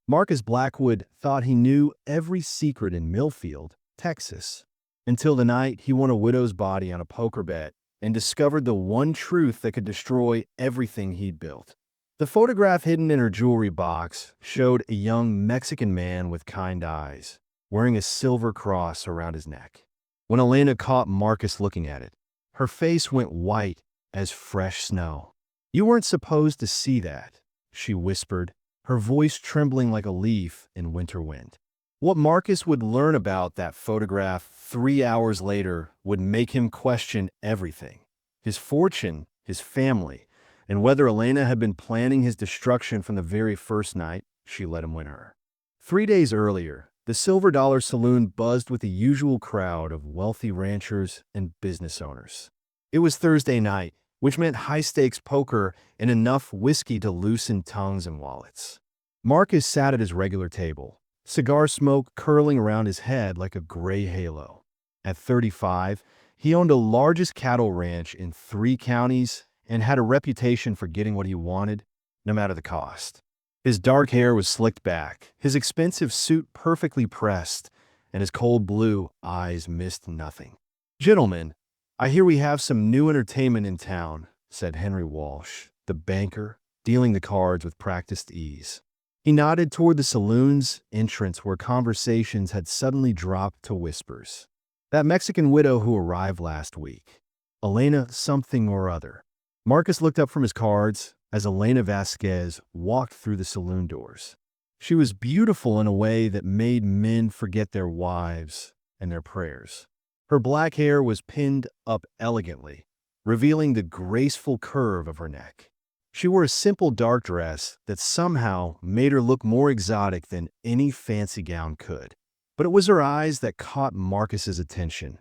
Marcus Blackwood thought he knew every secret in Millfield, Texas, until the night he won a widow's body on a poker bet and discovered the one truth that could destroy everything he'd built. The photograph hidden in her jewelry box showed a young Mexican man with kind eyes, wearing a silver cross around his neck. When Elena caught Marcus looking at it, her face went white as fresh snow. "You weren't supposed to see that," she whispered, her voice trembling like a leaf in winter wind. What Marcus would learn about that photograph 3 hours later would make him question everything: his fortune, his family, and whether Elena had been planning his destruction from the very first night she let him win her. 3 days earlier, the Silver Dollar Saloon buzzed with the usual crowd of wealthy ranchers and business owners. It was Thursday night, which meant high-stakes poker and enough whiskey to loosen tongues and wallets. Marcus sat at his regular table, cigar smoke curling around his head like a gray halo. At 35, he owned the largest cattle ranch in 3 counties and had a reputation for getting what he wanted, no matter the cost. His dark hair was slicked back, his expensive suit perfectly pressed, and his cold blue eyes missed nothing. "Gentlemen, I hear we have some new entertainment in town," said Henry Walsh, the banker, dealing the cards with practiced ease. He nodded toward the saloon's entrance where conversations had suddenly dropped to whispers. "That Mexican widow who arrived last week. Elena something or other." Marcus looked up from his cards as Elena Vasquez walked through the saloon doors. She was beautiful in a way that made men forget their wives and their prayers. Her black hair was pinned up elegantly, revealing the graceful curve of her neck. She wore a simple dark dress that somehow made her look more exotic than any fancy gown could. But it was her eyes that caught Marcus's attention.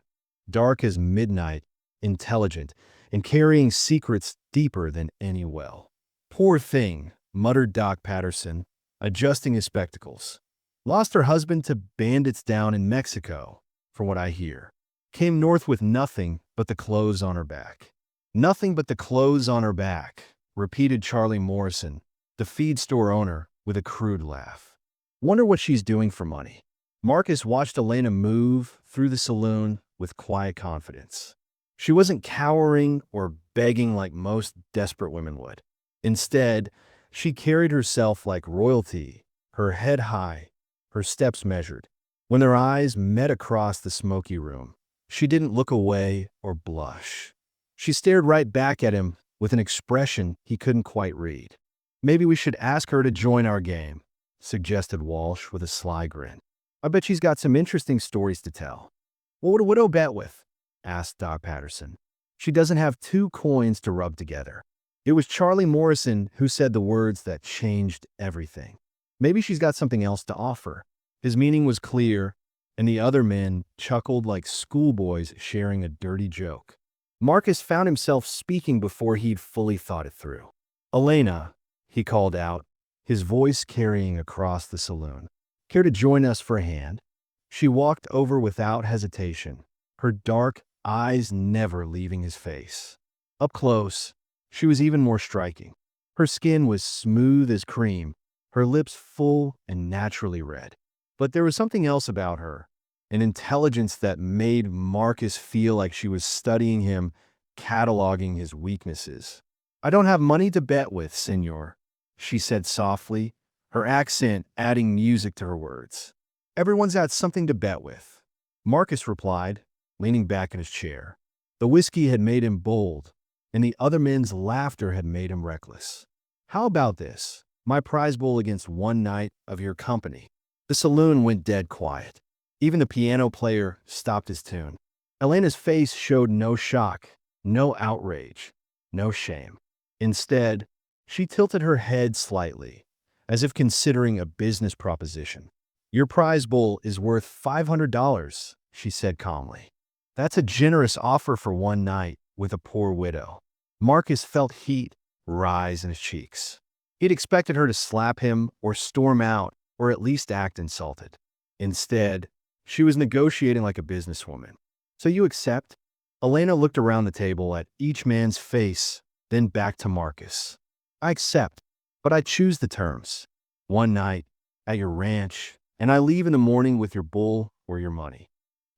Dark as midnight, intelligent, and carrying secrets deeper than any well. "Poor thing," muttered Doc Patterson, adjusting his spectacles. "Lost her husband to bandits down in Mexico, from what I hear. Came north with nothing but the clothes on her back." "Nothing but the clothes on her back," repeated Charlie Morrison, the feed store owner, with a crude laugh. "Wonder what she's doing for money." Marcus watched Elena move through the saloon with quiet confidence. She wasn't cowering or begging like most desperate women would. Instead, she carried herself like royalty, her head high, her steps measured. When their eyes met across the smoky room, she didn't look away or blush. She stared right back at him with an expression he couldn't quite read. "Maybe we should ask her to join our game," suggested Walsh with a sly grin. "I bet she's got some interesting stories to tell." "What would a widow bet with?" asked Doc Patterson. "She doesn't have 2 coins to rub together." It was Charlie Morrison who said the words that changed everything. "Maybe she's got something else to offer." His meaning was clear, and the other men chuckled like schoolboys sharing a dirty joke. Marcus found himself speaking before he'd fully thought it through. "Elena," he called out, his voice carrying across the saloon. "Care to join us for a hand?" She walked over without hesitation, her dark eyes never leaving his face. Up close, she was even more striking. Her skin was smooth as cream, her lips full and naturally red. But there was something else about her, an intelligence that made Marcus feel like she was studying him, cataloging his weaknesses. "I don't have money to bet with, senor," she said softly, her accent adding music to her words. "Everyone's got something to bet with," Marcus replied, leaning back in his chair. The whiskey had made him bold, and the other men's laughter had made him reckless. "How about this? My prize bowl against one night of your company." The saloon went dead quiet. Even the piano player stopped his tune. Elena's face showed no shock, no outrage, no shame. Instead, she tilted her head slightly, as if considering a business proposition. "Your prize bowl is worth $500, she said calmly. "That's a generous offer for one night with a poor widow." Marcus felt heat rise in his cheeks. He'd expected her to slap him or storm out or at least act insulted. Instead, she was negotiating like a businesswoman. "So you accept?" Elena looked around the table at each man's face, then back to Marcus. "I accept, but I choose the terms. One night, at your ranch, and I leave in the morning with your bull or your money."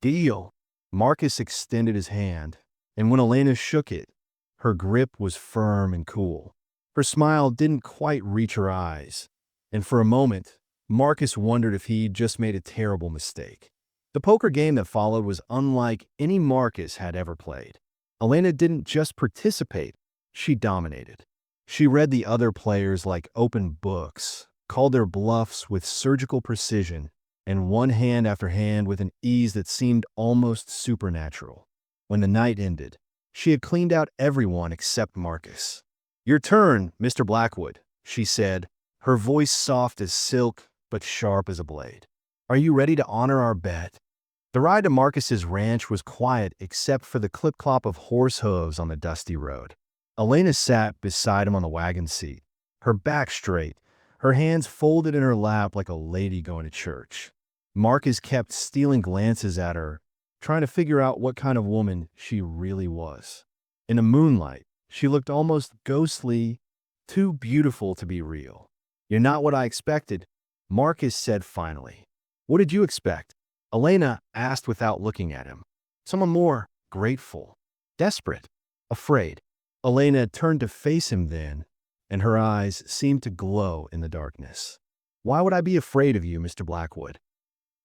"Deal." Marcus extended his hand, and when Elena shook it, her grip was firm and cool. Her smile didn't quite reach her eyes, and for a moment, Marcus wondered if he'd just made a terrible mistake. The poker game that followed was unlike any Marcus had ever played. Elena didn't just participate, she dominated. She read the other players like open books, called their bluffs with surgical precision, and won hand after hand with an ease that seemed almost supernatural. When the night ended, she had cleaned out everyone except Marcus. "Your turn, Mr. Blackwood," she said, her voice soft as silk but sharp as a blade. "Are you ready to honor our bet?" The ride to Marcus's ranch was quiet except for the clip-clop of horse hooves on the dusty road. Elena sat beside him on the wagon seat, her back straight, her hands folded in her lap like a lady going to church. Marcus kept stealing glances at her, trying to figure out what kind of woman she really was. In the moonlight, she looked almost ghostly, too beautiful to be real. "You're not what I expected," Marcus said finally. "What did you expect?" Elena asked without looking at him. "Someone more grateful, desperate, afraid." Elena turned to face him then, and her eyes seemed to glow in the darkness. "Why would I be afraid of you, Mr. Blackwood?"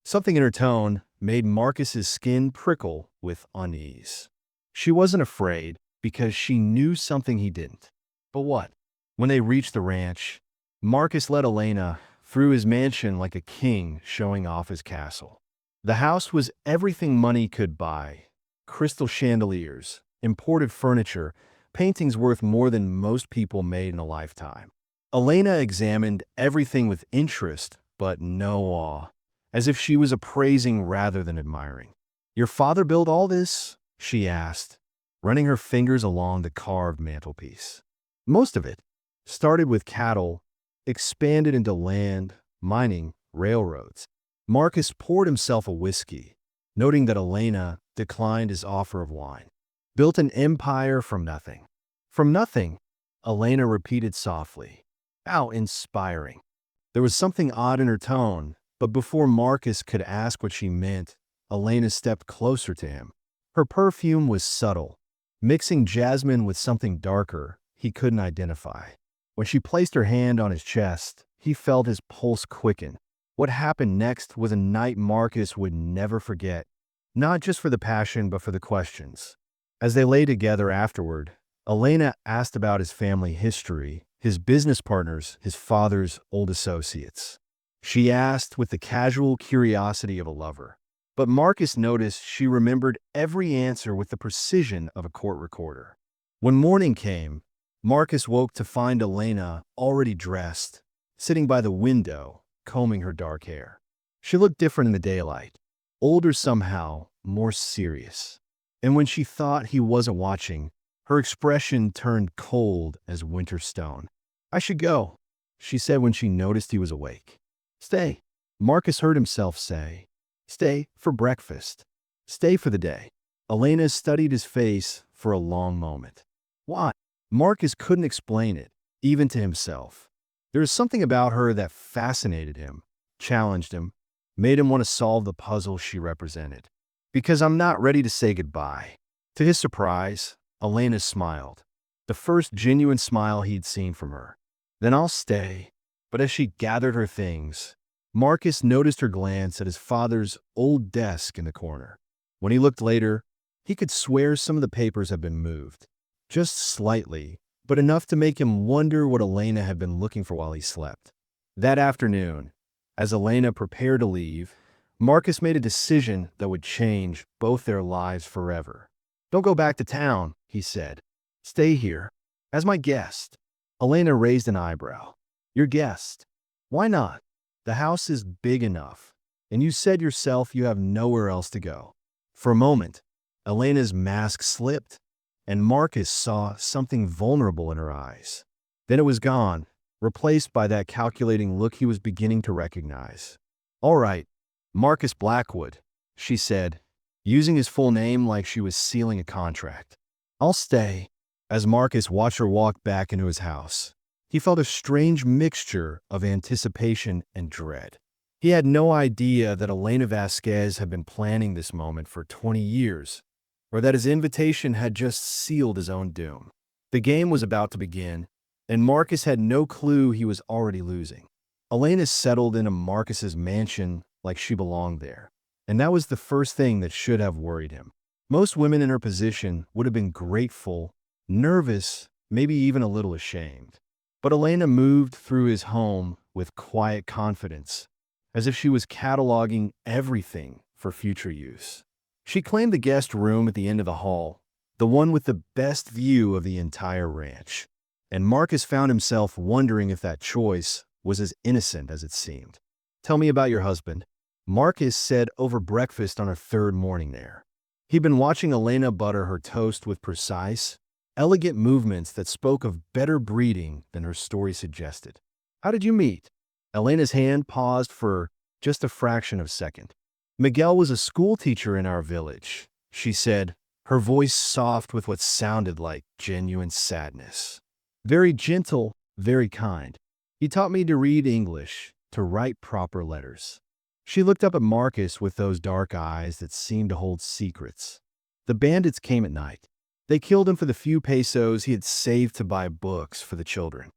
Something in her tone made Marcus's skin prickle with unease. She wasn't afraid because she knew something he didn't. But what? When they reached the ranch, Marcus led Elena through his mansion like a king showing off his castle. The house was everything money could buy: crystal chandeliers, imported furniture, paintings worth more than most people made in a lifetime. Elena examined everything with interest, but no awe, as if she was appraising rather than admiring. "Your father built all this?" she asked, running her fingers along the carved mantelpiece. "Most of it. Started with cattle, expanded into land, mining, railroads." Marcus poured himself a whiskey, noting that Elena declined his offer of wine. "Built an empire from nothing." "From nothing," Elena repeated softly. How inspiring. There was something odd in her tone, but before Marcus could ask what she meant, Elena stepped closer to him. Her perfume was subtle, mixing jasmine with something darker he couldn't identify. When she placed her hand on his chest, he felt his pulse quicken. What happened next was a night Marcus would never forget, not just for the passion but for the questions. As they lay together afterward, Elena asked about his family history, his business partners, his father's old associates. She asked with the casual curiosity of a lover. But Marcus noticed she remembered every answer with the precision of a court recorder. When morning came, Marcus woke to find Elena already dressed, sitting by the window, combing her dark hair. She looked different in the daylight, older somehow, more serious. And when she thought he wasn't watching, her expression turned cold as winter stone. "I should go," she said when she noticed he was awake. "Stay," Marcus heard himself say. "Stay for breakfast. Stay for the day." Elena studied his face for a long moment. Why? Marcus couldn't explain it, even to himself. There was something about her that fascinated him, challenged him, made him want to solve the puzzle she represented. "Because I'm not ready to say goodbye." To his surprise, Elena smiled, the first genuine smile he'd seen from her. "Then I'll stay." But as she gathered her things, Marcus noticed her glance at his father's old desk in the corner. When he looked later, he could swear some of the papers had been moved. Just slightly, but enough to make him wonder what Elena had been looking for while he slept. That afternoon, as Elena prepared to leave, Marcus made a decision that would change both their lives forever. "Don't go back to town," he said. "Stay here, as my guest." Elena raised an eyebrow. "Your guest? Why not? The house is big enough, and you said yourself you have nowhere else to go." For a moment, Elena's mask slipped, and Marcus saw something vulnerable in her eyes. Then it was gone, replaced by that calculating look he was beginning to recognize. "All right, Marcus Blackwood," she said, using his full name like she was sealing a contract. "I'll stay." As Marcus watched her walk back into his house, He felt a strange mixture of anticipation and dread. He had no idea that Elena Vasquez had been planning this moment for 20 years, or that his invitation had just sealed his own doom. The game was about to begin, and Marcus had no clue he was already losing. Elena settled into Marcus's mansion like she belonged there, and that was the first thing that should have worried him. Most women in her position would have been grateful, nervous, maybe even a little ashamed. But Elena moved through his home with quiet confidence, as if she was cataloging everything for future use. She claimed the guest room at the end of the hall, the one with the best view of the entire ranch, and Marcus found himself wondering if that choice was as innocent as it seemed. "Tell me about your husband," Marcus said over breakfast on her third morning there. He'd been watching Elena butter her toast with precise, elegant movements that spoke of better breeding than her story suggested. "How did you meet?" Elena's hand paused for just a fraction of a second. "Miguel was a school teacher in our village," she said, her voice soft with what sounded like genuine sadness. "Very gentle, very kind. He taught me to read English, to write proper letters." She looked up at Marcus with those dark eyes that seemed to hold secrets. "The bandits came at night. They killed him for the few pesos he had saved to buy books for the children."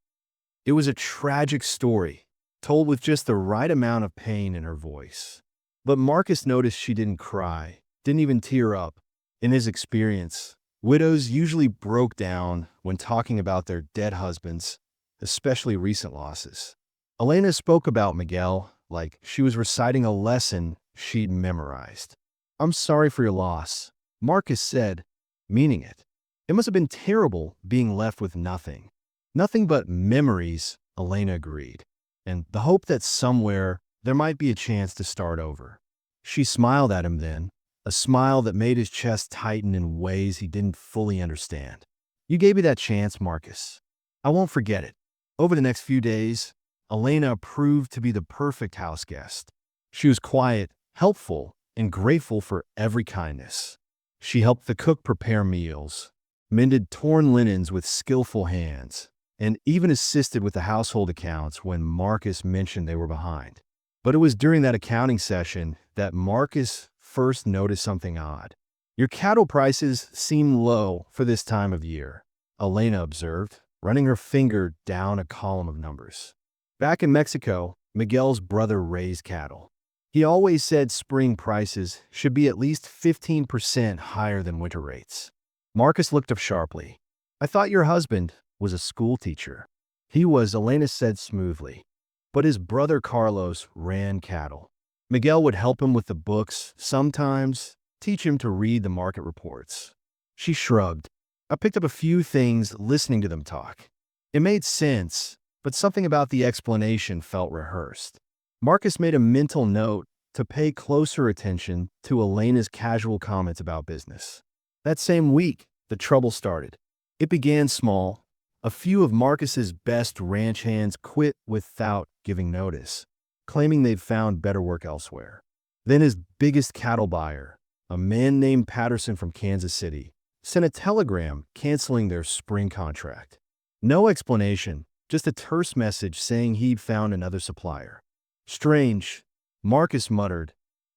It was a tragic story, told with just the right amount of pain in her voice. But Marcus noticed she didn't cry, didn't even tear up. In his experience, widows usually broke down when talking about their dead husbands, especially recent losses. Elena spoke about Miguel like she was reciting a lesson she'd memorized. "I'm sorry for your loss," Marcus said, meaning it. "It must have been terrible being left with nothing." "Nothing but memories," Elena agreed, "and the hope that somewhere there might be a chance to start over." She smiled at him then, a smile that made his chest tighten in ways he didn't fully understand. "You gave me that chance, Marcus. I won't forget it." Over the next few days, Elena proved to be the perfect house guest. She was quiet, helpful, and grateful for every kindness. She helped the cook prepare meals, mended torn linens with skillful hands, and even assisted with the household accounts when Marcus mentioned they were behind. But it was during that accounting session that Marcus first noticed something odd. "Your cattle prices seem low for this time of year," Elena observed, running her finger down a column of numbers. Back in Mexico, Miguel's brother raised cattle. He always said spring prices should be at least 15% higher than winter rates. Marcus looked up sharply. "I thought your husband was a school teacher." "He was," Elena said smoothly. "But his brother Carlos ran cattle. Miguel would help him with the books, sometimes teach him to read the market reports." She shrugged. "I picked up a few things listening to them talk. It made sense, but something about the explanation felt rehearsed." Marcus made a mental note to pay closer attention to Elena's casual comments about business. That same week, the trouble started. It began small. A few of Marcus's best ranch hands quit without giving notice, claiming they'd found better work elsewhere. Then his biggest cattle buyer, a man named Patterson from Kansas City, sent a telegram canceling their spring contract. No explanation, just a terse message saying he'd found another supplier. "Strange," Marcus muttered,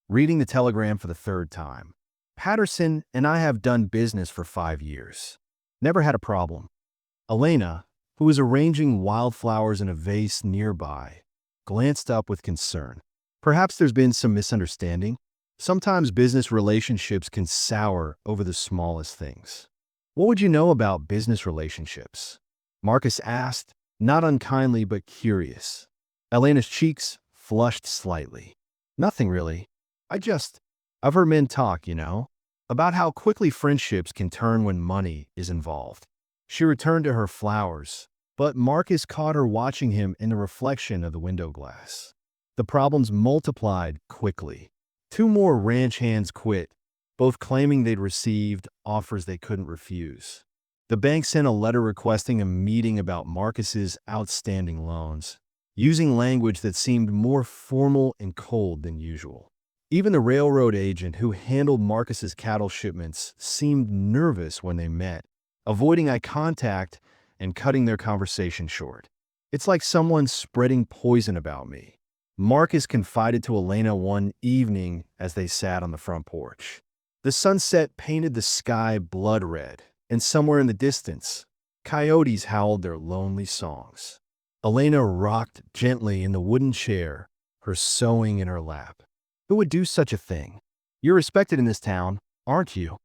reading the telegram for the third time. "Patterson and I have done business for 5 years. Never had a problem." Elena, who was arranging wildflowers in a vase nearby, glanced up with concern. "Perhaps there's been some misunderstanding. Sometimes business relationships can sour over the smallest things." "What would you know about business relationships?" Marcus asked, not unkindly but curious. Elena's cheeks flushed slightly. "Nothing really. I've heard men talk, about how quickly friendships can turn when money is involved." She returned to her flowers, but Marcus caught her watching him in the reflection of the window glass. The problems multiplied quickly. 2 more ranch hands quit, both claiming they'd received offers they couldn't refuse. The bank sent a letter requesting a meeting about Marcus's outstanding loans, using language that seemed more formal and cold than usual. Even the railroad agent who handled Marcus's cattle shipments seemed nervous when they met, avoiding eye contact and cutting their conversation short. It's like someone spreading poison about me. Marcus confided to Elena one evening as they sat on the front porch. The sunset painted the sky blood red, and somewhere in the distance, coyotes howled their lonely songs. Elena rocked gently in the wooden chair, her sewing in her lap. Who would do such a thing? You're respected in this town, aren't you?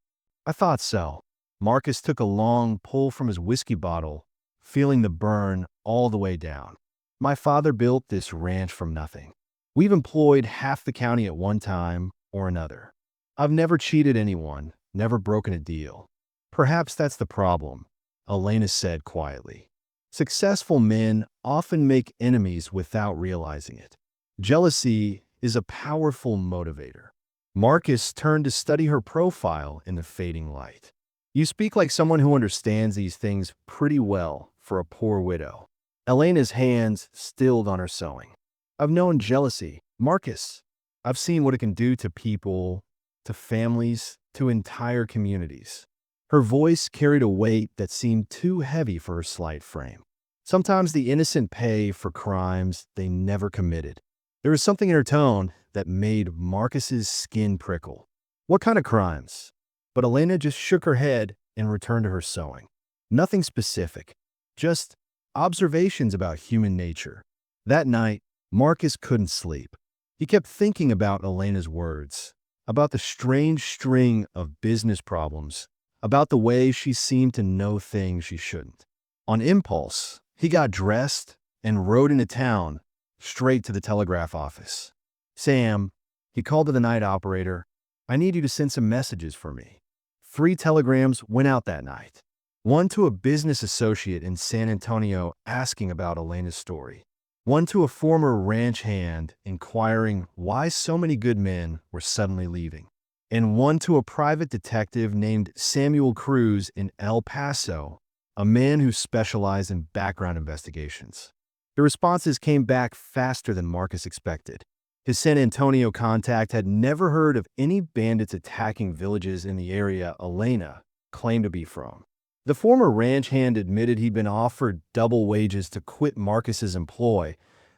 I thought so. Marcus took a long pull from his whiskey bottle, feeling the burn all the way down. My father built this ranch from nothing. We've employed half the county at one time or another. I've never cheated anyone, never broken a deal. Perhaps that's the problem, Elena said quietly. Successful men often make enemies without realizing it. Jealousy is a powerful motivator. Marcus turned to study her profile in the fading light. You speak like someone who understands these things pretty well for a poor widow. Elena's hands stilled on her sewing. I've known jealousy, Marcus. I've seen what it can do to people, to families, to entire communities. Her voice carried a weight that seemed too heavy for her slight frame. Sometimes the innocent pay for crimes they never committed. There was something in her tone that made Marcus's skin prickle. What kind of crimes? But Elena just shook her head and returned to her sewing. Nothing specific, just observations about human nature. That night, Marcus couldn't sleep. He kept thinking about Elena's words, about the strange string of business problems, about the way she seemed to know things she shouldn't. On impulse, he got dressed and rode into town, straight to the telegraph office. Sam, he called to the night operator, I need you to send some messages for me. 3 telegrams went out that night. One to a business associate in San Antonio asking about Elena's story. One to a former ranch hand inquiring why so many good men were suddenly leaving. And one to a private detective named Samuel Cruz in El Paso, a man who specialized in background investigations. The responses came back faster than Marcus expected. His San Antonio contact had never heard of any bandits attacking villages in the area Elena claimed to be from. The former ranch hand admitted he'd been offered double wages to quit Marcus's employ,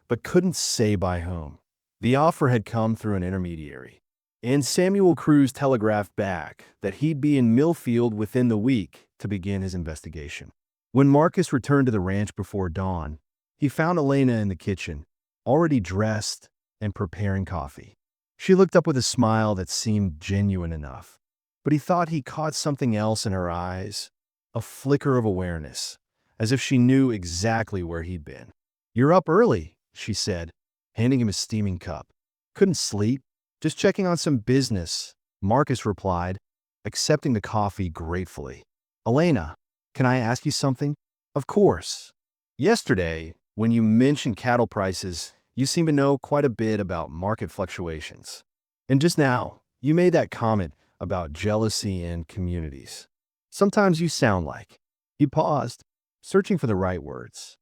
but couldn't say by whom. The offer had come through an intermediary. And Samuel Cruz telegraphed back that he'd be in Millfield within the week to begin his investigation. When Marcus returned to the ranch before dawn, he found Elena in the kitchen, already dressed and preparing coffee. She looked up with a smile that seemed genuine enough, but he thought he caught something else in her eyes, a flicker of awareness, as if she knew exactly where he'd been. You're up early, she said, handing him a steaming cup. Couldn't sleep, just checking on some business, Marcus replied, accepting the coffee gratefully. Elena, can I ask you something? Of course. Yesterday, when you mentioned cattle prices, you seem to know quite a bit about market fluctuations. And just now, you made that comment about jealousy in communities. Sometimes you sound like. He paused, searching for the right words.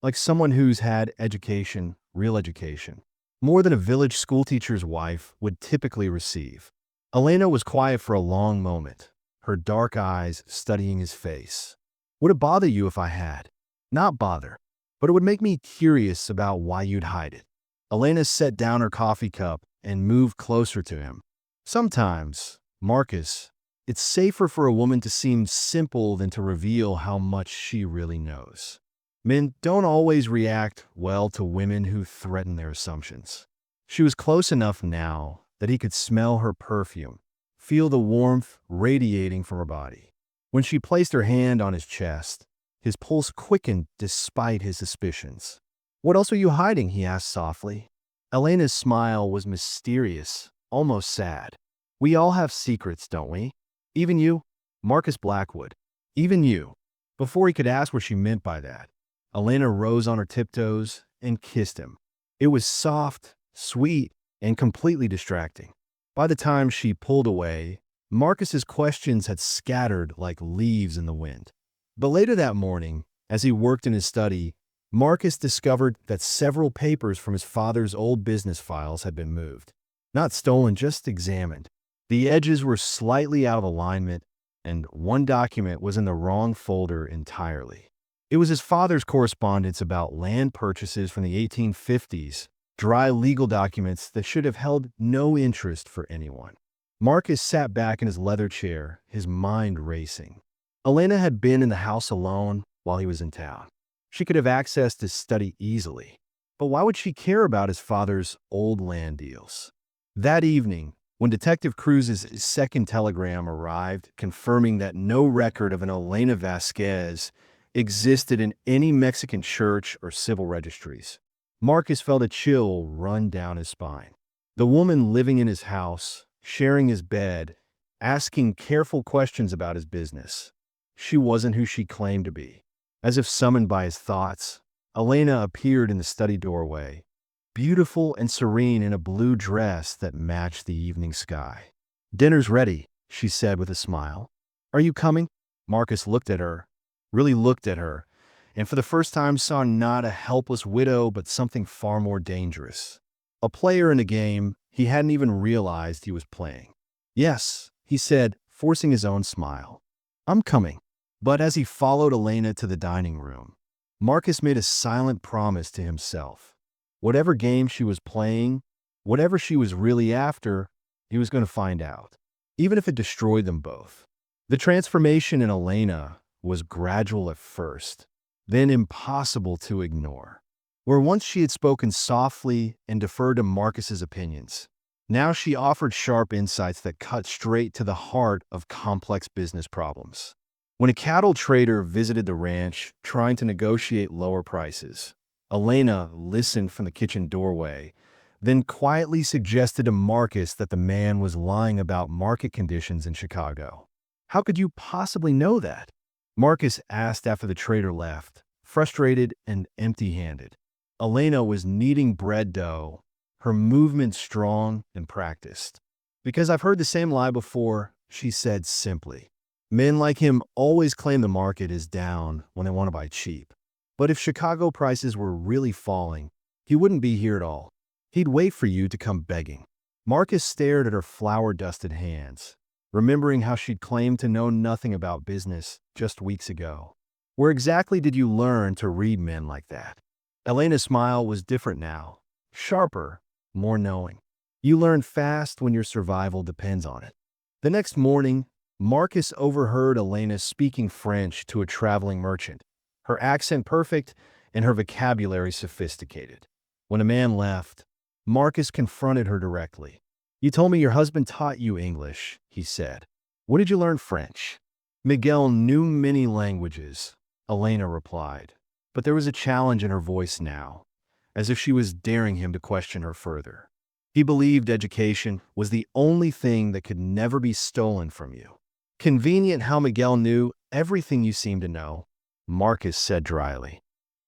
Like someone who's had education, real education, more than a village schoolteacher's wife would typically receive. Elena was quiet for a long moment, her dark eyes studying his face. Would it bother you if I had? Not bother, but it would make me curious about why you'd hide it. Elena set down her coffee cup and moved closer to him. Sometimes, Marcus, it's safer for a woman to seem simple than to reveal how much she really knows. Men don't always react well to women who threaten their assumptions. She was close enough now that he could smell her perfume, feel the warmth radiating from her body. When she placed her hand on his chest, his pulse quickened despite his suspicions. What else are you hiding? He asked softly. Elena's smile was mysterious, almost sad. We all have secrets, don't we? Even you, Marcus Blackwood. Even you. Before he could ask what she meant by that, Elena rose on her tiptoes and kissed him. It was soft, sweet, and completely distracting. By the time she pulled away, Marcus's questions had scattered like leaves in the wind. But later that morning, as he worked in his study, Marcus discovered that several papers from his father's old business files had been moved. Not stolen, just examined. The edges were slightly out of alignment, and one document was in the wrong folder entirely. It was his father's correspondence about land purchases from the 1850s, dry legal documents that should have held no interest for anyone. Marcus sat back in his leather chair, his mind racing. Elena had been in the house alone while he was in town. She could have accessed his study easily. But why would she care about his father's old land deals? That evening, when Detective Cruz's second telegram arrived confirming that no record of an Elena Vasquez existed in any Mexican church or civil registries, Marcus felt a chill run down his spine. The woman living in his house, sharing his bed, asking careful questions about his business. She wasn't who she claimed to be. As if summoned by his thoughts, Elena appeared in the study doorway, beautiful and serene in a blue dress that matched the evening sky. "Dinner's ready," she said with a smile. "Are you coming?" Marcus looked at her, really looked at her, and for the first time saw not a helpless widow but something far more dangerous. A player in a game he hadn't even realized he was playing. "Yes," he said, forcing his own smile. "I'm coming." But as he followed Elena to the dining room, Marcus made a silent promise to himself. Whatever game she was playing, whatever she was really after, he was going to find out, even if it destroyed them both. The transformation in Elena was gradual at first, then impossible to ignore. Where once she had spoken softly and deferred to Marcus's opinions, now she offered sharp insights that cut straight to the heart of complex business problems. When a cattle trader visited the ranch trying to negotiate lower prices, Elena listened from the kitchen doorway, then quietly suggested to Marcus that the man was lying about market conditions in Chicago. "How could you possibly know that?" Marcus asked after the trader left, frustrated and empty-handed. Elena was kneading bread dough, her movements strong and practiced. "Because I've heard the same lie before," she said simply. "Men like him always claim the market is down when they want to buy cheap. But if Chicago prices were really falling, he wouldn't be here at all. He'd wait for you to come begging." Marcus stared at her flour-dusted hands, remembering how she'd claimed to know nothing about business just weeks ago. "Where exactly did you learn to read men like that?" Elena's smile was different now, sharper, more knowing. "You learn fast when your survival depends on it." The next morning, Marcus overheard Elena speaking French to a traveling merchant, her accent perfect and her vocabulary sophisticated. When a man left, Marcus confronted her directly. "You told me your husband taught you English," he said. "Where did you learn French?" "Miguel knew many languages," Elena replied, but there was a challenge in her voice now, as if she was daring him to question her further. "He believed education was the only thing that could never be stolen from you." "Convenient how Miguel knew everything you seem to know," Marcus said dryly.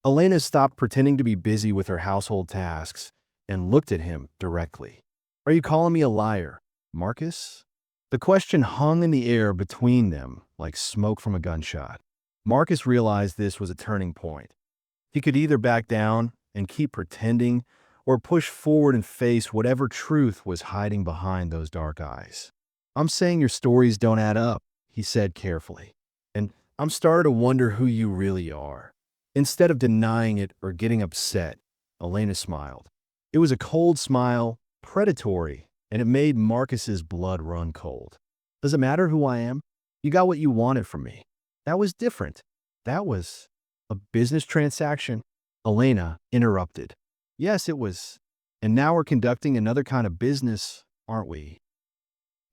Elena stopped pretending to be busy with her household tasks and looked at him directly. "Are you calling me a liar, Marcus?" The question hung in the air between them like smoke from a gunshot. Marcus realized this was a turning point. He could either back down and keep pretending or push forward and face whatever truth was hiding behind those dark eyes. "I'm saying your stories don't add up," he said carefully. "And I'm starting to wonder who you really are." Instead of denying it or getting upset, Elena smiled. It was a cold smile, predatory, and it made Marcus's blood run cold. "Does it matter who I am? You got what you wanted from me. That was different. That was a business transaction." Elena interrupted. "Yes, it was. And now we're conducting another kind of business, aren't we?"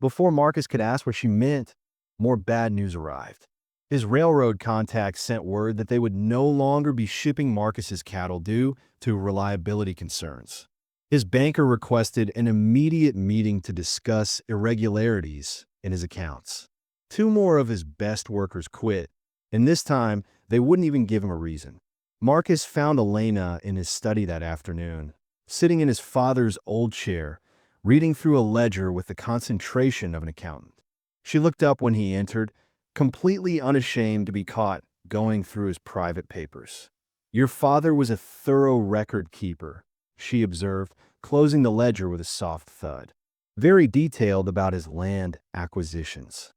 Before Marcus could ask what she meant, more bad news arrived. His railroad contacts sent word that they would no longer be shipping Marcus's cattle due to reliability concerns. His banker requested an immediate meeting to discuss irregularities in his accounts. 2 more of his best workers quit, and this time they wouldn't even give him a reason. Marcus found Elena in his study that afternoon, sitting in his father's old chair, reading through a ledger with the concentration of an accountant. She looked up when he entered, completely unashamed to be caught going through his private papers. "Your father was a thorough record keeper," she observed, closing the ledger with a soft thud. "Very detailed about his land acquisitions."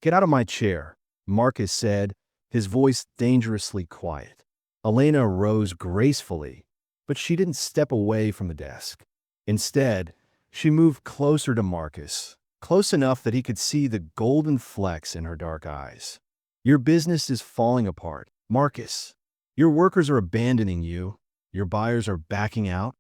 "Get out of my chair," Marcus said, his voice dangerously quiet. Elena rose gracefully, but she didn't step away from the desk. Instead, she moved closer to Marcus, close enough that he could see the golden flecks in her dark eyes. Your business is falling apart, Marcus. Your workers are abandoning you. Your buyers are backing out.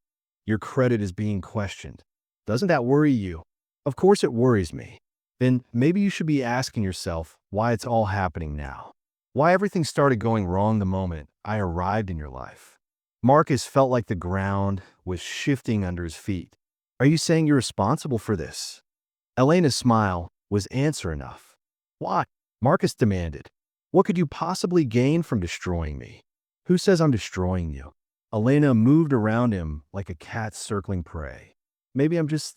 Your credit is being questioned. Doesn't that worry you? Of course it worries me. Then maybe you should be asking yourself why it's all happening now. Why everything started going wrong the moment I arrived in your life. Marcus felt like the ground was shifting under his feet. Are you saying you're responsible for this? Elena's smile was answer enough. Why? Marcus demanded. What could you possibly gain from destroying me? Who says I'm destroying you? Elena moved around him like a cat circling prey. Maybe I'm just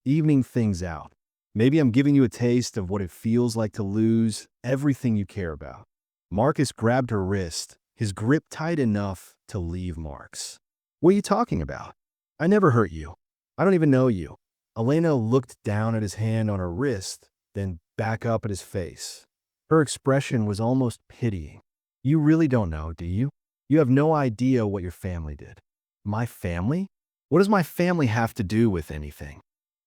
evening things out. Maybe I'm giving you a taste of what it feels like to lose everything you care about. Marcus grabbed her wrist, his grip tight enough to leave marks. What are you talking about? I never hurt you. I don't even know you. Elena looked down at his hand on her wrist, then back up at his face. Her expression was almost pitying. You really don't know, do you? You have no idea what your family did. My family? What does my family have to do with anything?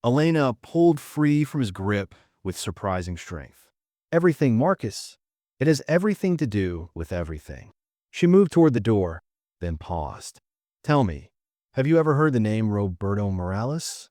Elena pulled free from his grip with surprising strength. Everything, Marcus. It has everything to do with everything. She moved toward the door, then paused. Tell me, have you ever heard the name Roberto Morales?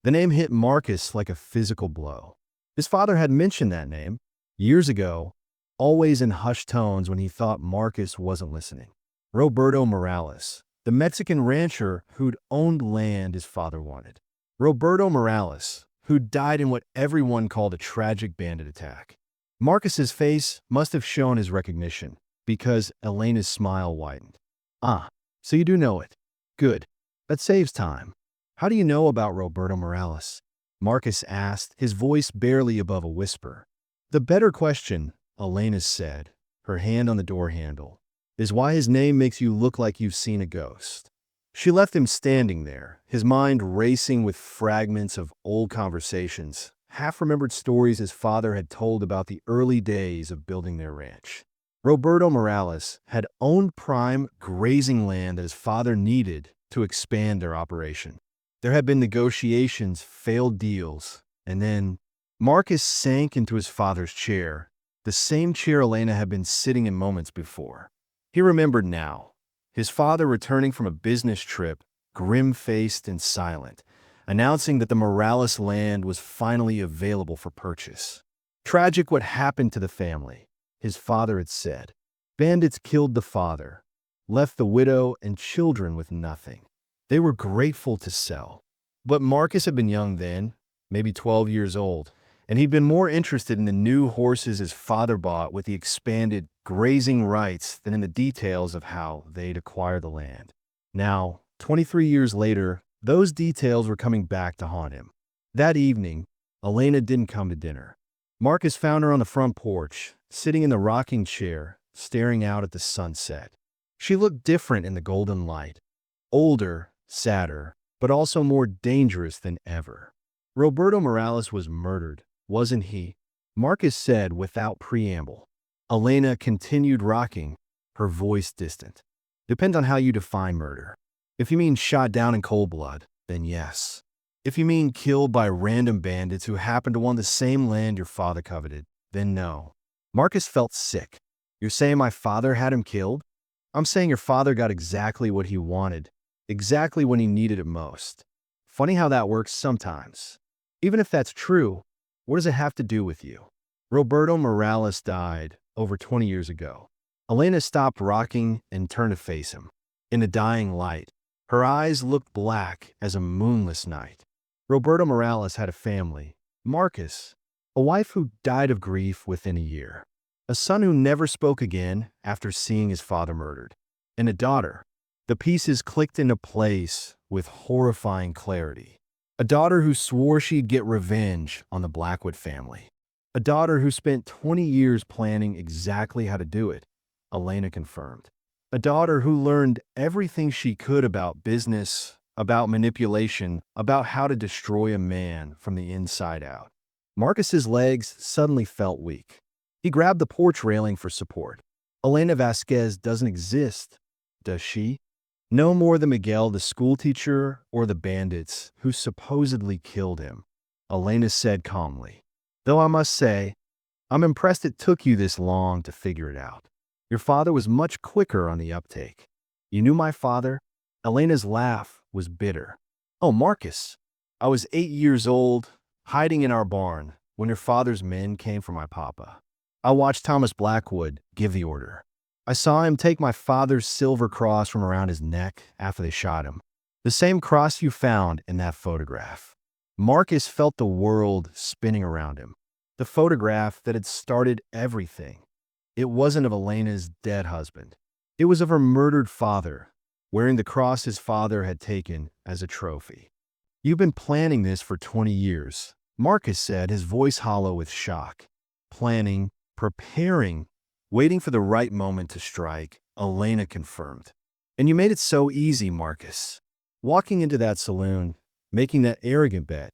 The name hit Marcus like a physical blow. His father had mentioned that name years ago, always in hushed tones when he thought Marcus wasn't listening. Roberto Morales, the Mexican rancher who'd owned land his father wanted. Roberto Morales, who died in what everyone called a tragic bandit attack. Marcus's face must have shown his recognition, because Elena's smile widened. Ah, so you do know it. Good. That saves time. How do you know about Roberto Morales? Marcus asked, his voice barely above a whisper. The better question, Elena said, her hand on the door handle, is why his name makes you look like you've seen a ghost. She left him standing there, his mind racing with fragments of old conversations, half-remembered stories his father had told about the early days of building their ranch. Roberto Morales had owned prime grazing land that his father needed to expand their operation. There had been negotiations, failed deals, and then Marcus sank into his father's chair, the same chair Elena had been sitting in moments before. He remembered now, his father returning from a business trip, grim-faced and silent, announcing that the Morales land was finally available for purchase. Tragic what happened to the family, his father had said. Bandits killed the father, left the widow and children with nothing. They were grateful to sell. But Marcus had been young then, maybe 12 years old, and he'd been more interested in the new horses his father bought with the expanded grazing rights than in the details of how they'd acquire the land. Now, 23 years later, those details were coming back to haunt him. That evening, Elena didn't come to dinner. Marcus found her on the front porch, sitting in the rocking chair, staring out at the sunset. She looked different in the golden light. Older, sadder, but also more dangerous than ever. Roberto Morales was murdered, wasn't he? Marcus said without preamble. Elena continued rocking, her voice distant. Depends on how you define murder. If you mean shot down in cold blood, then yes. If you mean killed by random bandits who happen to want the same land your father coveted, then no. Marcus felt sick. You're saying my father had him killed? I'm saying your father got exactly what he wanted, exactly when he needed it most. Funny how that works sometimes. Even if that's true, what does it have to do with you? Roberto Morales died over 20 years ago. Elena stopped rocking and turned to face him. In the dying light, her eyes looked black as a moonless night. Roberto Morales had a family, Marcus, a wife who died of grief within a year, a son who never spoke again after seeing his father murdered, and a daughter. The pieces clicked into place with horrifying clarity. A daughter who swore she'd get revenge on the Blackwood family. A daughter who spent 20 years planning exactly how to do it, Elena confirmed. A daughter who learned everything she could about business, about manipulation, about how to destroy a man from the inside out. Marcus's legs suddenly felt weak. He grabbed the porch railing for support. Elena Vasquez doesn't exist, does she? No more than Miguel, the schoolteacher, or the bandits who supposedly killed him, Elena said calmly. Though I must say, I'm impressed it took you this long to figure it out. Your father was much quicker on the uptake. You knew my father? Elena's laugh was bitter. Oh, Marcus, I was 8 years old, hiding in our barn, when your father's men came for my papa. I watched Thomas Blackwood give the order. I saw him take my father's silver cross from around his neck after they shot him. The same cross you found in that photograph. Marcus felt the world spinning around him. The photograph that had started everything. It wasn't of Elena's dead husband. It was of her murdered father, wearing the cross his father had taken as a trophy. You've been planning this for 20 years, Marcus said, his voice hollow with shock. Planning, preparing, waiting for the right moment to strike, Elena confirmed. And you made it so easy, Marcus. Walking into that saloon, making that arrogant bet,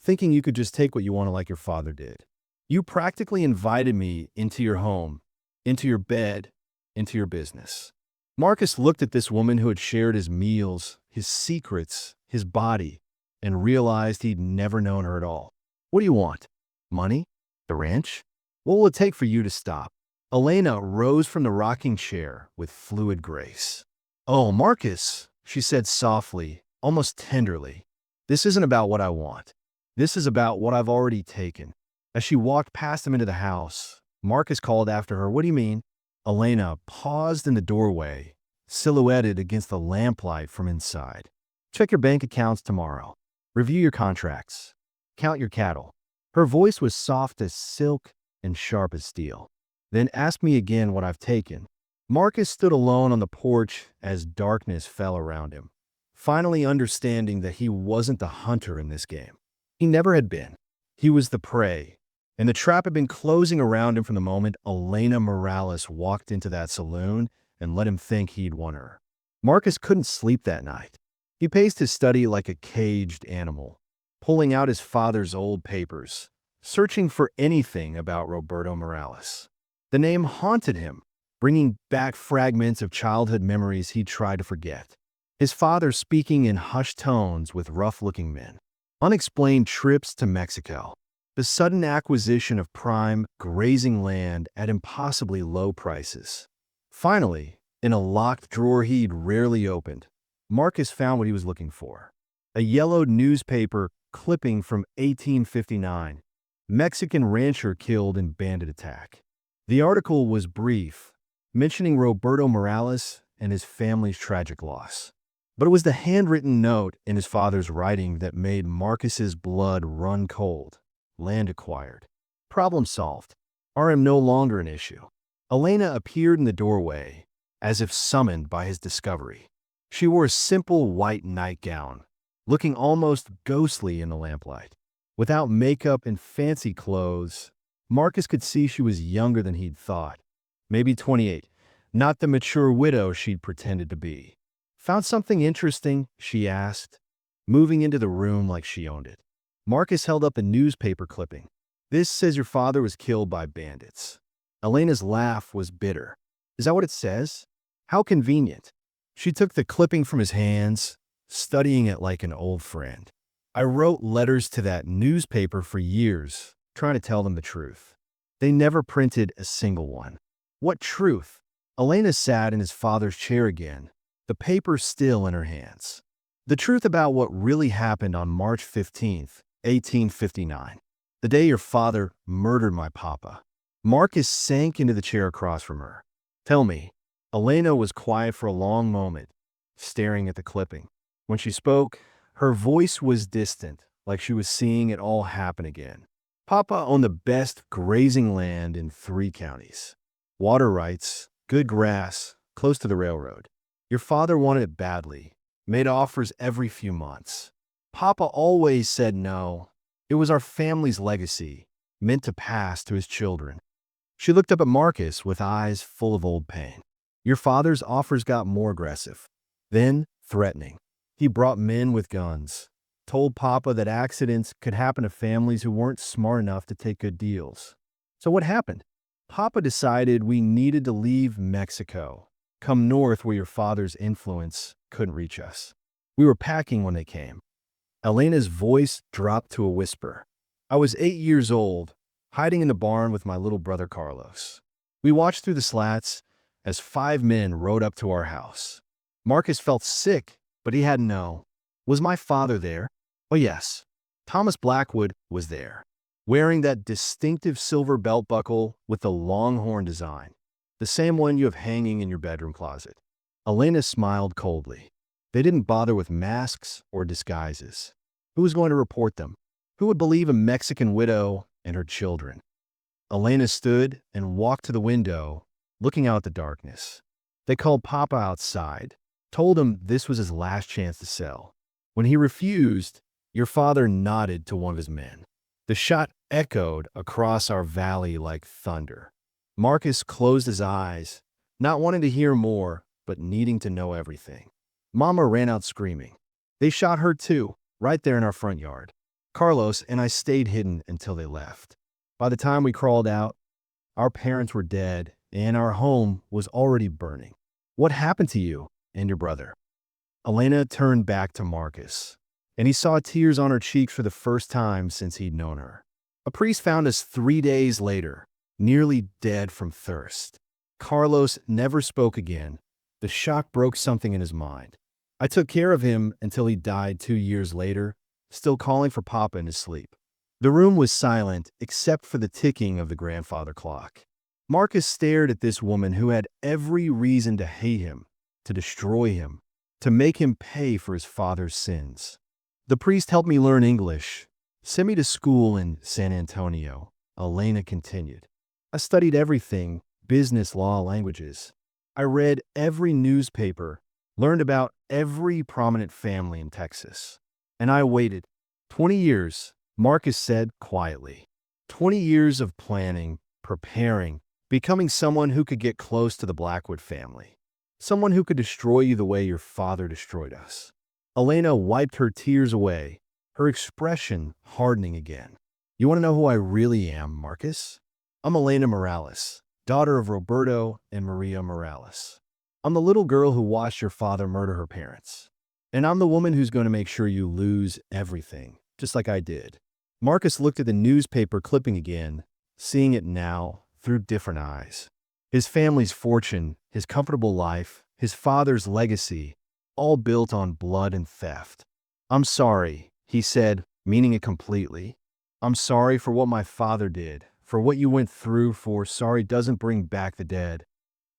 thinking you could just take what you wanted like your father did. You practically invited me into your home, into your bed, into your business. Marcus looked at this woman who had shared his meals, his secrets, his body, and realized he'd never known her at all. What do you want? Money? The ranch? What will it take for you to stop? Elena rose from the rocking chair with fluid grace. Oh, Marcus, she said softly, almost tenderly. This isn't about what I want. This is about what I've already taken. As she walked past him into the house, Marcus called after her, What do you mean? Elena paused in the doorway, silhouetted against the lamplight from inside. Check your bank accounts tomorrow. Review your contracts. Count your cattle. Her voice was soft as silk and sharp as steel. Then ask me again what I've taken. Marcus stood alone on the porch as darkness fell around him, finally understanding that he wasn't the hunter in this game. He never had been. He was the prey, and the trap had been closing around him from the moment Elena Morales walked into that saloon and let him think he'd won her. Marcus couldn't sleep that night. He paced his study like a caged animal, pulling out his father's old papers, searching for anything about Roberto Morales. The name haunted him, bringing back fragments of childhood memories he'd tried to forget. His father speaking in hushed tones with rough-looking men. Unexplained trips to Mexico. The sudden acquisition of prime, grazing land at impossibly low prices. Finally, in a locked drawer he'd rarely opened, Marcus found what he was looking for. A yellowed newspaper clipping from 1859. Mexican rancher killed in bandit attack. The article was brief, mentioning Roberto Morales and his family's tragic loss. But it was the handwritten note in his father's writing that made Marcus's blood run cold. Land acquired. Problem solved. RM no longer an issue. Elena appeared in the doorway, as if summoned by his discovery. She wore a simple white nightgown, looking almost ghostly in the lamplight. Without makeup and fancy clothes, Marcus could see she was younger than he'd thought. Maybe 28, not the mature widow she'd pretended to be. Found something interesting? She asked, moving into the room like she owned it. Marcus held up a newspaper clipping. This says your father was killed by bandits. Elena's laugh was bitter. Is that what it says? How convenient. She took the clipping from his hands, studying it like an old friend. I wrote letters to that newspaper for years, trying to tell them the truth. They never printed a single one. What truth? Elena sat in his father's chair again, the paper still in her hands. The truth about what really happened on March 15th, 1859, the day your father murdered my papa. Marcus sank into the chair across from her. Tell me. Elena was quiet for a long moment, staring at the clipping. When she spoke, her voice was distant, like she was seeing it all happen again. Papa owned the best grazing land in 3 counties. Water rights, good grass, close to the railroad. Your father wanted it badly, made offers every few months. Papa always said no. It was our family's legacy, meant to pass to his children. She looked up at Marcus with eyes full of old pain. Your father's offers got more aggressive, then threatening. He brought men with guns, told Papa that accidents could happen to families who weren't smart enough to take good deals. So what happened? Papa decided we needed to leave Mexico, come north where your father's influence couldn't reach us. We were packing when they came. Elena's voice dropped to a whisper. I was 8 years old, hiding in the barn with my little brother Carlos. We watched through the slats as 5 men rode up to our house. Marcus felt sick, but he had to know. Was my father there? Oh, yes. Thomas Blackwood was there, wearing that distinctive silver belt buckle with the longhorn design, the same one you have hanging in your bedroom closet. Elena smiled coldly. They didn't bother with masks or disguises. Who was going to report them? Who would believe a Mexican widow and her children? Elena stood and walked to the window, looking out at the darkness. They called Papa outside, told him this was his last chance to sell. When he refused, your father nodded to one of his men. The shot echoed across our valley like thunder. Marcus closed his eyes, not wanting to hear more, but needing to know everything. Mama ran out screaming. They shot her too, right there in our front yard. Carlos and I stayed hidden until they left. By the time we crawled out, our parents were dead and our home was already burning. What happened to you and your brother? Elena turned back to Marcus, and he saw tears on her cheeks for the first time since he'd known her. A priest found us 3 days later, nearly dead from thirst. Carlos never spoke again. The shock broke something in his mind. I took care of him until he died 2 years later, still calling for Papa in his sleep. The room was silent except for the ticking of the grandfather clock. Marcus stared at this woman who had every reason to hate him, to destroy him, to make him pay for his father's sins. The priest helped me learn English, sent me to school in San Antonio, Elena continued. I studied everything, business, law, languages. I read every newspaper, learned about every prominent family in Texas. And I waited. 20 years, Marcus said quietly. 20 years of planning, preparing, becoming someone who could get close to the Blackwood family. Someone who could destroy you the way your father destroyed us. Elena wiped her tears away, her expression hardening again. You want to know who I really am, Marcus? I'm Elena Morales, daughter of Roberto and Maria Morales. I'm the little girl who watched your father murder her parents. And I'm the woman who's going to make sure you lose everything, just like I did. Marcus looked at the newspaper clipping again, seeing it now through different eyes. His family's fortune, his comfortable life, his father's legacy, all built on blood and theft. I'm sorry, he said, meaning it completely. I'm sorry for what my father did, for what you went through, for sorry doesn't bring back the dead.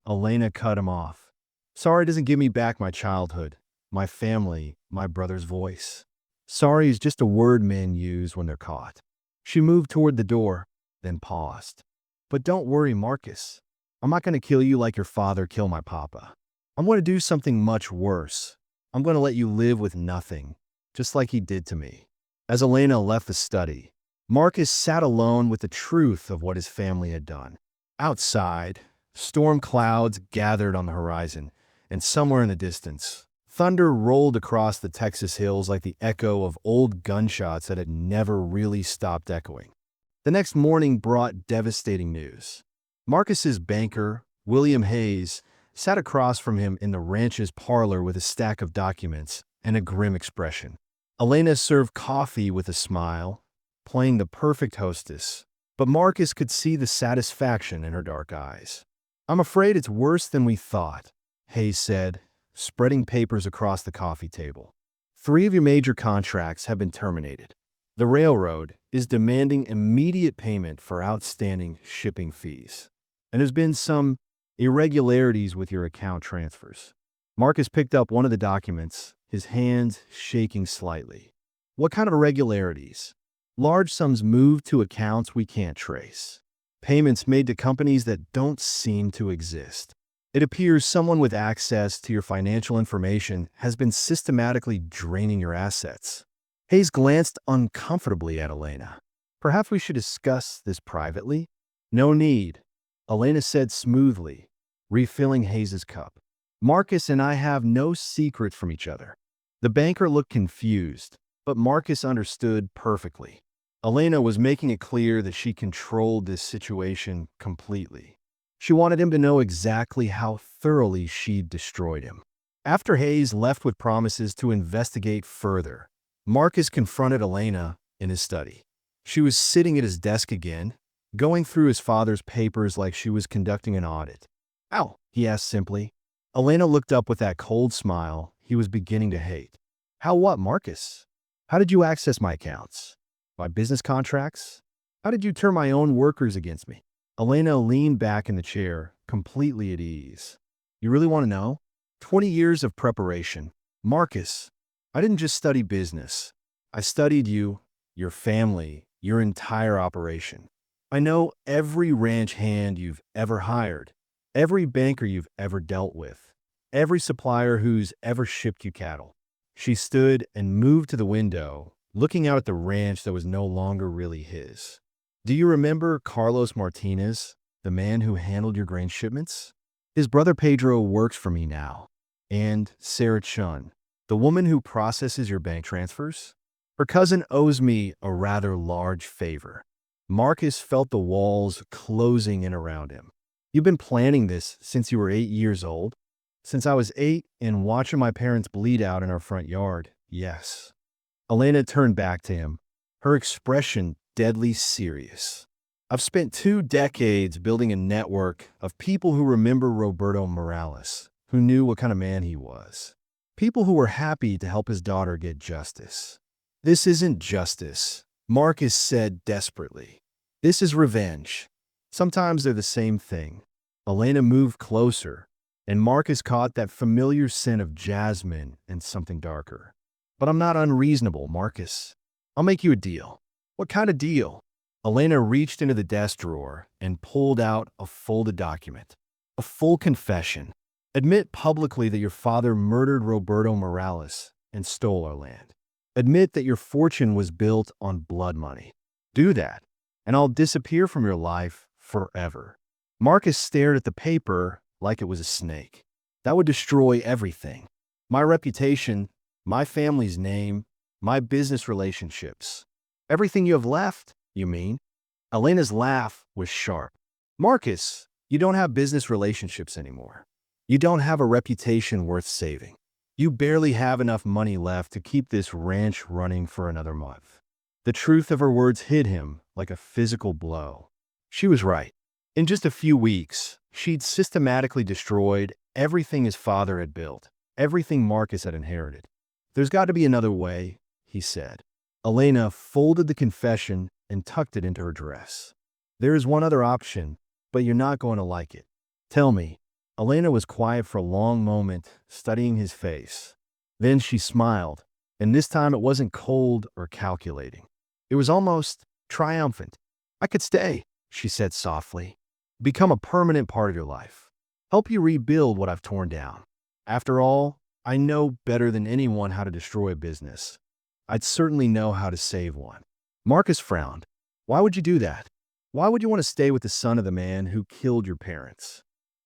Elena cut him off. Sorry doesn't give me back my childhood, my family, my brother's voice. Sorry is just a word men use when they're caught. She moved toward the door, then paused. But don't worry, Marcus. I'm not going to kill you like your father killed my papa. I'm going to do something much worse. I'm going to let you live with nothing, just like he did to me. As Elena left the study, Marcus sat alone with the truth of what his family had done. Outside, storm clouds gathered on the horizon, and somewhere in the distance, thunder rolled across the Texas hills like the echo of old gunshots that had never really stopped echoing. The next morning brought devastating news. Marcus's banker, William Hayes, sat across from him in the ranch's parlor with a stack of documents and a grim expression. Elena served coffee with a smile, playing the perfect hostess, but Marcus could see the satisfaction in her dark eyes. I'm afraid it's worse than we thought, Hayes said, spreading papers across the coffee table. 3 of your major contracts have been terminated. The railroad is demanding immediate payment for outstanding shipping fees. And there's been some irregularities with your account transfers. Marcus picked up one of the documents, his hands shaking slightly. What kind of irregularities? Large sums moved to accounts we can't trace. Payments made to companies that don't seem to exist. It appears someone with access to your financial information has been systematically draining your assets. Hayes glanced uncomfortably at Elena. Perhaps we should discuss this privately? No need, Elena said smoothly, refilling Hayes' cup. Marcus and I have no secret from each other. The banker looked confused, but Marcus understood perfectly. Elena was making it clear that she controlled this situation completely. She wanted him to know exactly how thoroughly she'd destroyed him. After Hayes left with promises to investigate further, Marcus confronted Elena in his study. She was sitting at his desk again, going through his father's papers like she was conducting an audit. "Ow?" he asked simply. Elena looked up with that cold smile he was beginning to hate. "How what, Marcus? How did you access my accounts? My business contracts? How did you turn my own workers against me?" Elena leaned back in the chair, completely at ease. "You really want to know? 20 years of preparation. Marcus, I didn't just study business. I studied you, your family, your entire operation. I know every ranch hand you've ever hired, every banker you've ever dealt with, every supplier who's ever shipped you cattle." She stood and moved to the window, looking out at the ranch that was no longer really his. "Do you remember Carlos Martinez, the man who handled your grain shipments? His brother Pedro works for me now. And Sarah Chun, the woman who processes your bank transfers? Her cousin owes me a rather large favor." Marcus felt the walls closing in around him. "You've been planning this since you were 8 years old?" "Since I was 8 and watching my parents bleed out in our front yard, yes." Elena turned back to him, her expression deadly serious. "I've spent 2 decades building a network of people who remember Roberto Morales, who knew what kind of man he was. People who were happy to help his daughter get justice." "This isn't justice," Marcus said desperately. "This is revenge. Sometimes they're the same thing." Elena moved closer, and Marcus caught that familiar scent of jasmine and something darker. "But I'm not unreasonable, Marcus. I'll make you a deal." "What kind of deal?" Elena reached into the desk drawer and pulled out a folded document. "A full confession. Admit publicly that your father murdered Roberto Morales and stole our land. Admit that your fortune was built on blood money. Do that, and I'll disappear from your life forever." Marcus stared at the paper like it was a snake. "That would destroy everything. My reputation, my family's name, my business relationships. Everything you have left, you mean?" Elena's laugh was sharp. "Marcus, you don't have business relationships anymore. You don't have a reputation worth saving. You barely have enough money left to keep this ranch running for another month." The truth of her words hit him like a physical blow. She was right. In just a few weeks, she'd systematically destroyed everything his father had built, everything Marcus had inherited. "There's got to be another way," he said. Elena folded the confession and tucked it into her dress. "There is one other option, but you're not going to like it." "Tell me." Elena was quiet for a long moment, studying his face. Then she smiled, and this time it wasn't cold or calculating. It was almost triumphant. "I could stay," she said softly. "Become a permanent part of your life. Help you rebuild what I've torn down. After all, I know better than anyone how to destroy a business. I'd certainly know how to save one." Marcus frowned. "Why would you do that? Why would you want to stay with the son of the man who killed your parents?"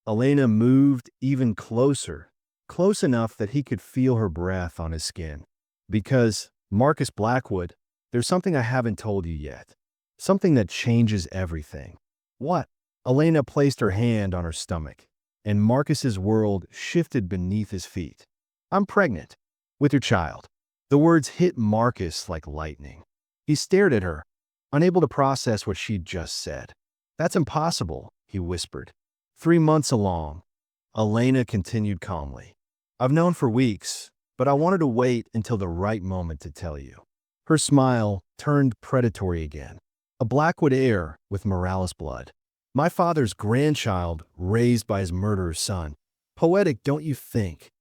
Elena moved even closer, close enough that he could feel her breath on his skin. "Because, Marcus Blackwood, there's something I haven't told you yet. Something that changes everything." "What?" Elena placed her hand on her stomach, and Marcus's world shifted beneath his feet. "I'm pregnant. With your child." The words hit Marcus like lightning. He stared at her, unable to process what she'd just said. "That's impossible," he whispered. 3 months along, Elena continued calmly. "I've known for weeks, but I wanted to wait until the right moment to tell you." Her smile turned predatory again. "A Blackwood heir with Morales blood. My father's grandchild raised by his murderer's son. Poetic, don't you think?"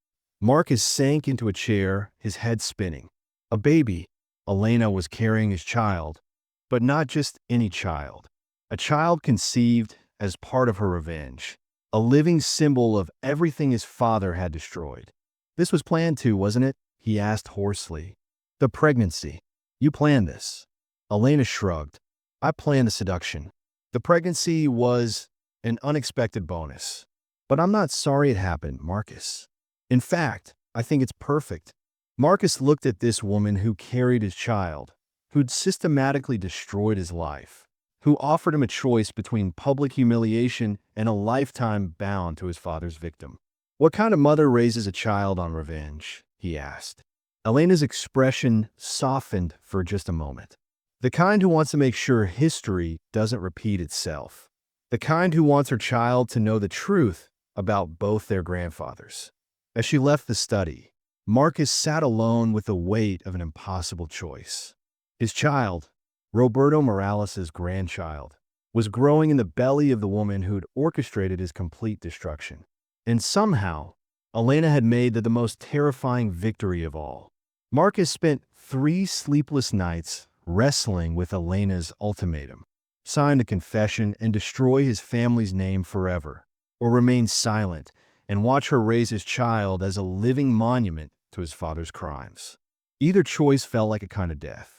Marcus sank into a chair, his head spinning. A baby. Elena was carrying his child, but not just any child. A child conceived as part of her revenge, a living symbol of everything his father had destroyed. "This was planned too, wasn't it?" he asked hoarsely. "The pregnancy. You planned this." Elena shrugged. "I planned the seduction. The pregnancy was an unexpected bonus. But I'm not sorry it happened, Marcus. In fact, I think it's perfect." Marcus looked at this woman who carried his child, who'd systematically destroyed his life, who offered him a choice between public humiliation and a lifetime bound to his father's victim. "What kind of mother raises a child on revenge?" he asked. Elena's expression softened for just a moment. "The kind who wants to make sure history doesn't repeat itself. The kind who wants her child to know the truth about both their grandfathers." As she left the study, Marcus sat alone with the weight of an impossible choice. His child, Roberto Morales' grandchild, was growing in the belly of the woman who'd orchestrated his complete destruction. And somehow, Elena had made the most terrifying victory of all. Marcus spent 3 sleepless nights wrestling with Elena's ultimatum: sign a confession and destroy his family's name forever, or remain silent and watch her raise his child as a living monument to his father's crimes. Either choice felt like a kind of death.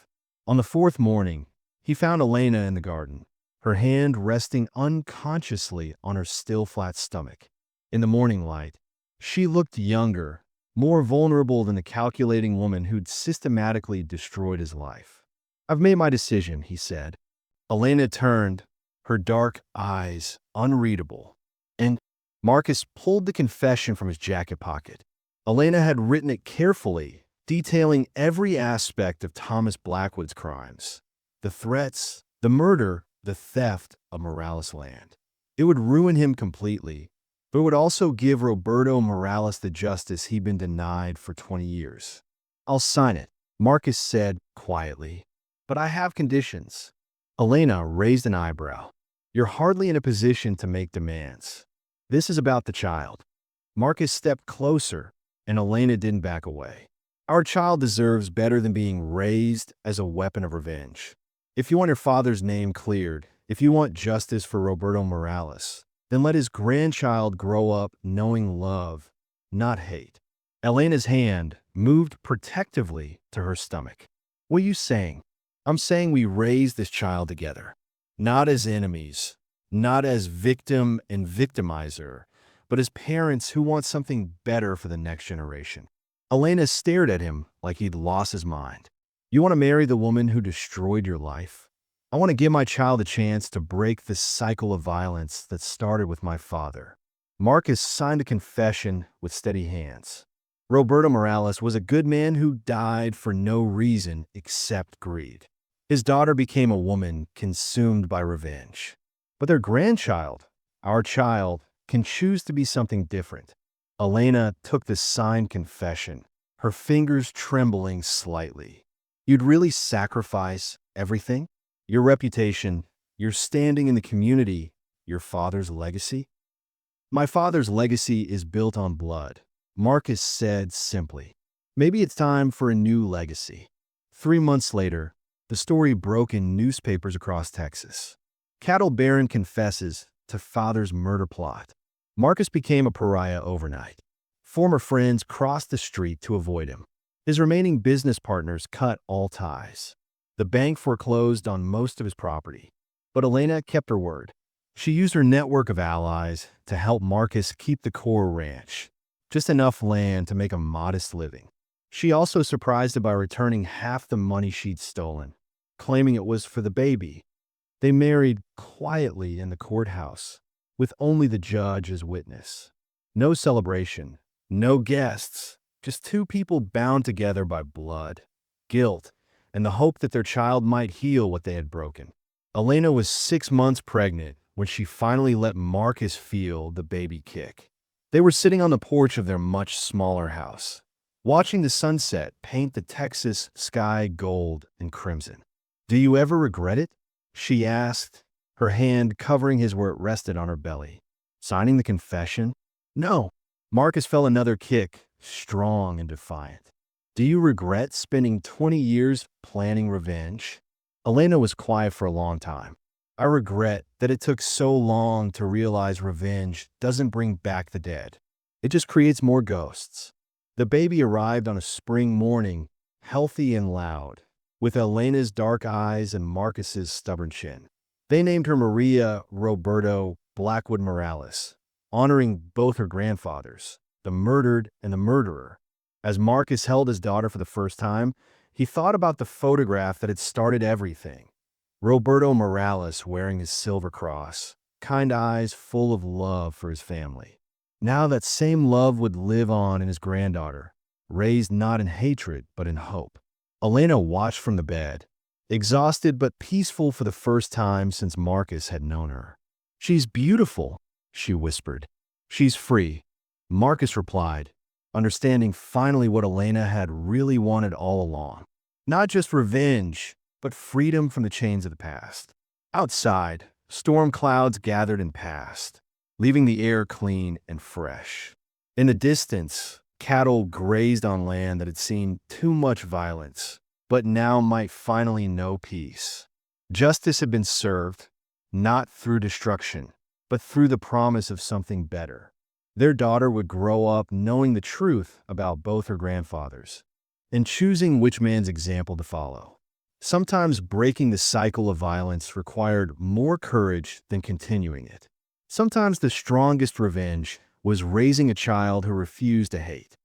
On the 4th morning, he found Elena in the garden, her hand resting unconsciously on her still flat stomach. In the morning light, she looked younger, more vulnerable than the calculating woman who'd systematically destroyed his life. "I've made my decision," he said. Elena turned, her dark eyes unreadable, and Marcus pulled the confession from his jacket pocket. Elena had written it carefully, detailing every aspect of Thomas Blackwood's crimes: the threats, the murder, the theft of Morales' land. It would ruin him completely, but it would also give Roberto Morales the justice he'd been denied for 20 years. "I'll sign it," Marcus said quietly, "but I have conditions." Elena raised an eyebrow. "You're hardly in a position to make demands. This is about the child." Marcus stepped closer, and Elena didn't back away. "Our child deserves better than being raised as a weapon of revenge. If you want your father's name cleared, if you want justice for Roberto Morales, then let his grandchild grow up knowing love, not hate." Elena's hand moved protectively to her stomach. "What are you saying?" "I'm saying we raise this child together. Not as enemies, not as victim and victimizer, but as parents who want something better for the next generation." Elena stared at him like he'd lost his mind. "You want to marry the woman who destroyed your life? I want to give my child a chance to break this cycle of violence that started with my father." Marcus signed a confession with steady hands. Roberto Morales was a good man who died for no reason except greed. His daughter became a woman consumed by revenge. But their grandchild, our child, can choose to be something different. Elena took the signed confession, her fingers trembling slightly. "You'd really sacrifice everything? Your reputation, your standing in the community, your father's legacy?" "My father's legacy is built on blood," Marcus said simply. "Maybe it's time for a new legacy." 3 months later, the story broke in newspapers across Texas. Cattle baron confesses to father's murder plot. Marcus became a pariah overnight. Former friends crossed the street to avoid him. His remaining business partners cut all ties. The bank foreclosed on most of his property. But Elena kept her word. She used her network of allies to help Marcus keep the core ranch, just enough land to make a modest living. She also surprised him by returning half the money she'd stolen, claiming it was for the baby. They married quietly in the courthouse, with only the judge as witness. No celebration, no guests, just 2 people bound together by blood, guilt, and the hope that their child might heal what they had broken. Elena was 6 months pregnant when she finally let Marcus feel the baby kick. They were sitting on the porch of their much smaller house, watching the sunset paint the Texas sky gold and crimson. "Do you ever regret it?" she asked, her hand covering his where it rested on her belly. "Signing the confession?" "No." Marcus felt another kick, strong and defiant. "Do you regret spending 20 years planning revenge?" Elena was quiet for a long time. "I regret that it took so long to realize revenge doesn't bring back the dead. It just creates more ghosts." The baby arrived on a spring morning, healthy and loud, with Elena's dark eyes and Marcus's stubborn chin. They named her Maria Roberto Blackwood Morales, honoring both her grandfathers, the murdered and the murderer. As Marcus held his daughter for the first time, He thought about the photograph that had started everything. Roberto Morales wearing his silver cross, kind eyes full of love for his family. Now that same love would live on in his granddaughter, raised not in hatred but in hope. Elena watched from the bed, exhausted but peaceful for the first time since Marcus had known her. "She's beautiful," she whispered. "She's free," Marcus replied, understanding finally what Elena had really wanted all along. Not just revenge, but freedom from the chains of the past. Outside, storm clouds gathered and passed, leaving the air clean and fresh. In the distance, cattle grazed on land that had seen too much violence, but now might finally know peace. Justice had been served, not through destruction, but through the promise of something better. Their daughter would grow up knowing the truth about both her grandfathers, and choosing which man's example to follow. Sometimes breaking the cycle of violence required more courage than continuing it. Sometimes the strongest revenge was raising a child who refused to hate.